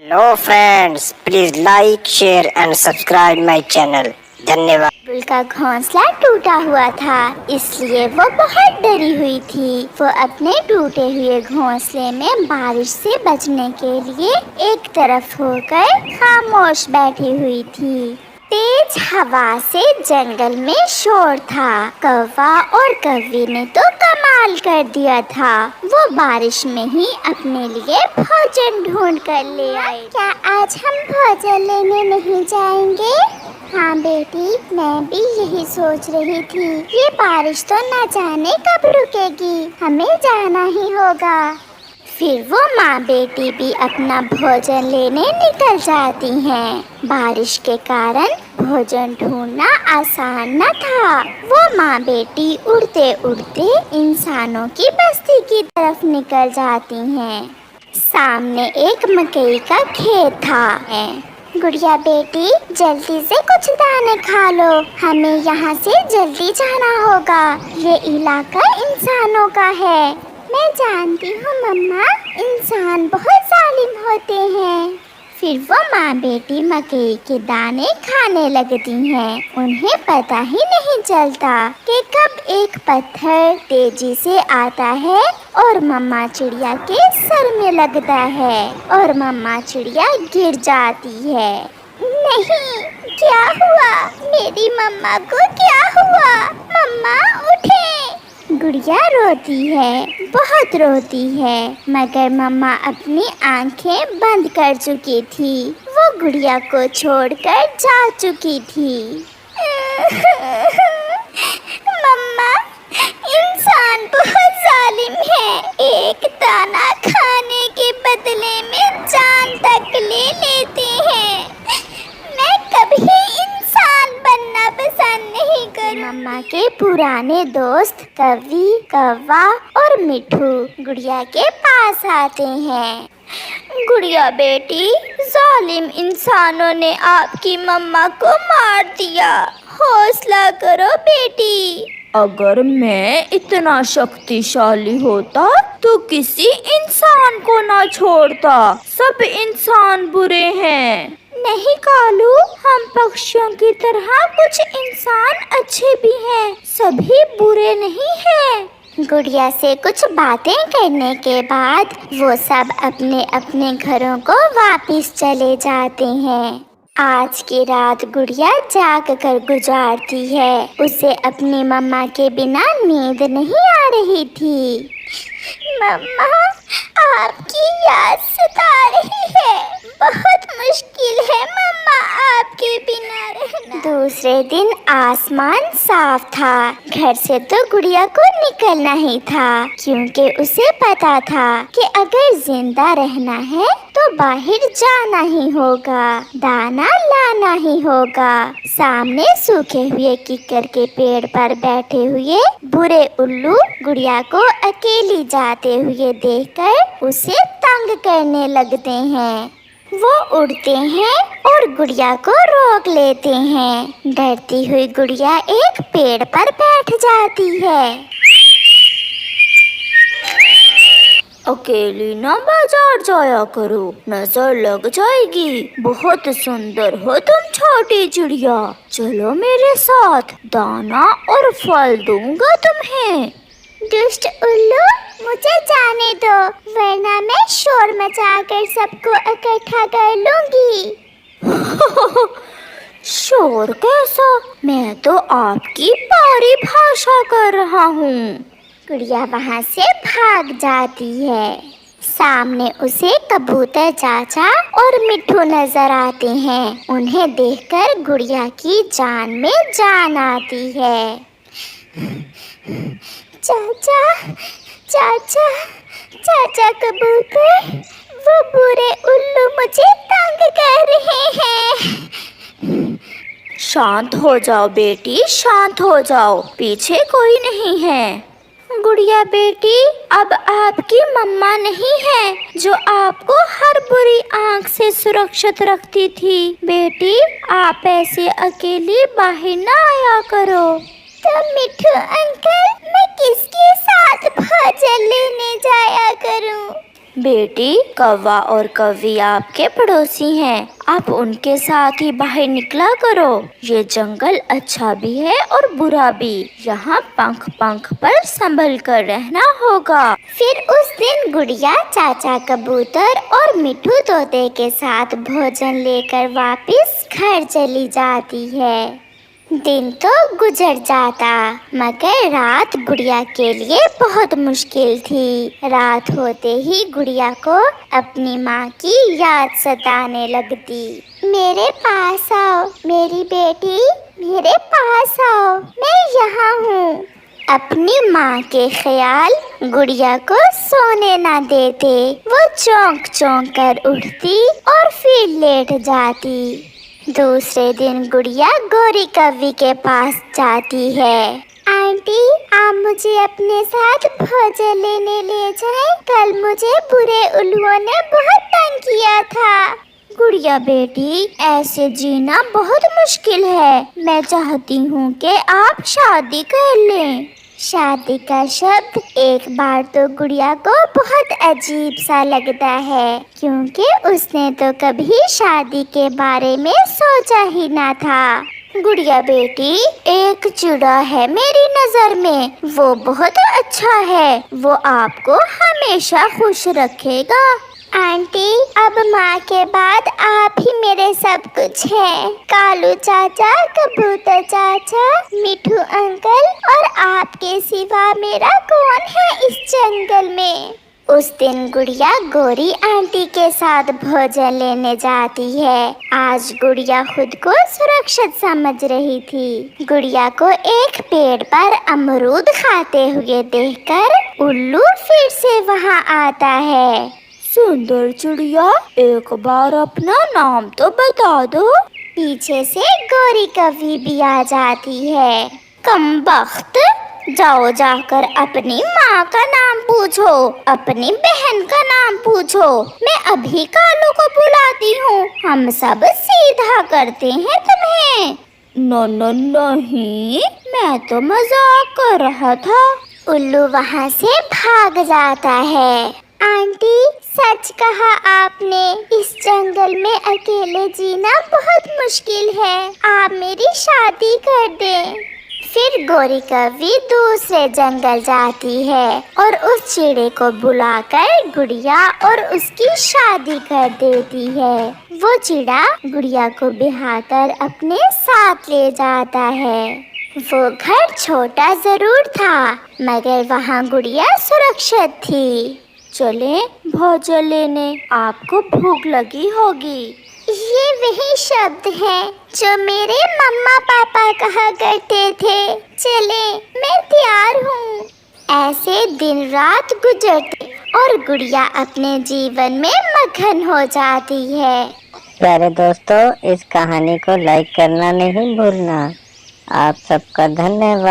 Hello friends, please like share and subscribe my channel. धन्यवाद। बुलबुल का घोंसला टूटा हुआ था, इसलिए वो बहुत डरी हुई थी। वो अपने टूटे हुए घोंसले में बारिश से बचने के लिए एक तरफ होकर खामोश बैठी हुई थी। तेज हवा से जंगल में शोर था। कौवा और कौवी ने तो कमाल कर दिया था। वो बारिश में ही अपने लिए भोजन ढूंढ कर ले आए। क्या आज हम भोजन लेने नहीं जाएंगे? हाँ बेटी, मैं भी यही सोच रही थी। ये बारिश तो न जाने कब रुकेगी, हमें जाना ही होगा। फिर वो माँ बेटी भी अपना भोजन लेने निकल जाती हैं। बारिश के कारण भोजन ढूंढना आसान न था। वो माँ बेटी उड़ते उड़ते इंसानों की बस्ती की तरफ निकल जाती हैं। सामने एक मकई का खेत था। गुड़िया बेटी, जल्दी से कुछ दाने खा लो, हमें यहाँ से जल्दी जाना होगा। ये इलाका इंसानों का है। मैं जानती हूँ मम्मा, इंसान बहुत जालिम होते हैं। फिर वो माँ बेटी मकई के दाने खाने लगती हैं। उन्हें पता ही नहीं चलता कि कब एक पत्थर तेजी से आता है और मम्मा चिड़िया के सर में लगता है और मम्मा चिड़िया गिर जाती है। नहीं, क्या हुआ? मेरी मम्मा को क्या हुआ? मम्मा उठे। गुड़िया रोती है, बहुत रोती है, मगर मम्मा अपनी आंखें बंद कर चुकी थी। वो गुड़िया को छोड़कर जा चुकी थी। मम्मा, इंसान बहुत जालिम है। एक दाना खाने के बदले में जान तक ले लेते हैं। मैं कभी इंसान बनना पसंद नहीं करूँ। मम्मा के पुराने दोस्त कवि, कौवा और मिठू गुड़िया के पास आते हैं। गुड़िया बेटी, जालिम इंसानों ने आपकी मम्मा को मार दिया। हौसला करो बेटी। अगर मैं इतना शक्तिशाली होता तो किसी इंसान को ना छोड़ता। सब इंसान बुरे हैं। नहीं कालू, हम पक्षियों की तरह कुछ इंसान अच्छे भी हैं, सभी बुरे नहीं हैं। गुड़िया से कुछ बातें करने के बाद वो सब अपने अपने घरों को वापस चले जाते हैं। आज की रात गुड़िया जाग कर गुजारती है। उसे अपनी मम्मा के बिना नींद नहीं आ रही थी। मम्मा, आपकी याद सता रही है। बहुत मुश्किल है मम्मा आपके बिना रहना। दूसरे दिन आसमान साफ था। घर से तो गुड़िया को निकलना ही था, क्योंकि उसे पता था कि अगर जिंदा रहना है तो बाहर जाना ही होगा, दाना लाना ही होगा। सामने सूखे हुए किक्कर के पेड़ पर बैठे हुए बुरे उल्लू गुड़िया को अकेली जाते हुए देखकर उसे तंग करने लगते हैं। वो उड़ते हैं और गुड़िया को रोक लेते हैं। डरती हुई गुड़िया एक पेड़ पर बैठ जाती है। अकेली ना बाजार जाया करो, नजर लग जाएगी। बहुत सुंदर हो तुम छोटी चिड़िया। चलो मेरे साथ, दाना और फल दूंगा तुम्हें। दुष्ट उल्लू, मुझे जाने दो, वरना मैं शोर मचाकर सबको इकट्ठा कर लूंगी। शोर कैसा? मैं तो आपकी परिभाषा कर रहा हूँ। गुड़िया वहाँ से भाग जाती है। सामने उसे कबूतर चाचा और मिठू नजर आते हैं। उन्हें देखकर गुड़िया की जान में जान आती है। चाचा, चाचा, चाचा कबूतर, वो बुरे उल्लू मुझे तंग कर रहे हैं। शांत हो जाओ बेटी, शांत हो जाओ, पीछे कोई नहीं है। गुड़िया बेटी, अब आपकी मम्मा नहीं है जो आपको हर बुरी आंख से सुरक्षित रखती थी। बेटी, आप ऐसे अकेली बाहर ना आया करो। तो मिठू अंकल, मैं किसके साथ भोजन लेने जाया करूं? बेटी, कौवा और कौवी आपके पड़ोसी हैं। आप उनके साथ ही बाहर निकला करो। ये जंगल अच्छा भी है और बुरा भी। यहाँ पंख पंख पर संभल कर रहना होगा। फिर उस दिन गुड़िया चाचा कबूतर और मिठू तोते के साथ भोजन लेकर वापस घर चली जाती है। दिन तो गुजर जाता, मगर रात गुड़िया के लिए बहुत मुश्किल थी। रात होते ही गुड़िया को अपनी माँ की याद सताने लगती। मेरे पास आओ मेरी बेटी, मेरे पास आओ, मैं यहाँ हूँ। अपनी माँ के ख्याल गुड़िया को सोने ना देते। वो चौंक चौंक कर उठती और फिर लेट जाती। दूसरे दिन गुड़िया गोरी कौवी के पास जाती है। आंटी, आप मुझे अपने साथ भोजन लेने ले जाएं। कल मुझे बुरे उल्लुओं ने बहुत तंग किया था। गुड़िया बेटी, ऐसे जीना बहुत मुश्किल है। मैं चाहती हूँ कि आप शादी कर लें। शादी का शब्द एक बार तो गुड़िया को बहुत अजीब सा लगता है, क्योंकि उसने तो कभी शादी के बारे में सोचा ही ना था। गुड़िया बेटी, एक चिड़ा है मेरी नजर में, वो बहुत अच्छा है। वो आपको हमेशा खुश रखेगा। आंटी, अब माँ के बाद आप ही मेरे सब कुछ हैं। कालू चाचा, कबूतर चाचा, मिठू अंकल और आपके सिवा मेरा कौन है इस जंगल में। उस दिन गुड़िया गोरी आंटी के साथ भोजन लेने जाती है। आज गुड़िया खुद को सुरक्षित समझ रही थी। गुड़िया को एक पेड़ पर अमरूद खाते हुए देखकर उल्लू फिर से वहाँ आता है। सुंदर चिड़िया, एक बार अपना नाम तो बता दो। पीछे से गोरी कौवी भी आ जाती है। कमबख्त, जाओ जाकर अपनी माँ का नाम पूछो, अपनी बहन का नाम पूछो। मैं अभी कालू को बुलाती हूँ, हम सब सीधा करते हैं तुम्हें। नहीं, मैं तो मजाक कर रहा था। उल्लू वहाँ से भाग जाता है। आंटी, सच कहा आपने, इस जंगल में अकेले जीना बहुत मुश्किल है। आप मेरी शादी कर दें। फिर गोरी कौवी दूसरे जंगल जाती है और उस चिड़े को बुलाकर गुड़िया और उसकी शादी कर देती है। वो चिड़ा गुड़िया को बिहाकर अपने साथ ले जाता है। वो घर छोटा जरूर था, मगर वहाँ गुड़िया सुरक्षित थी। चले भोजन लेने, आपको भूख लगी होगी। ये वही शब्द हैं जो मेरे मम्मा पापा कहा करते थे। चले, मैं तैयार हूँ। ऐसे दिन रात गुजरते और गुड़िया अपने जीवन में मगन हो जाती है। प्यारे दोस्तों, इस कहानी को लाइक करना नहीं भूलना। आप सबका धन्यवाद।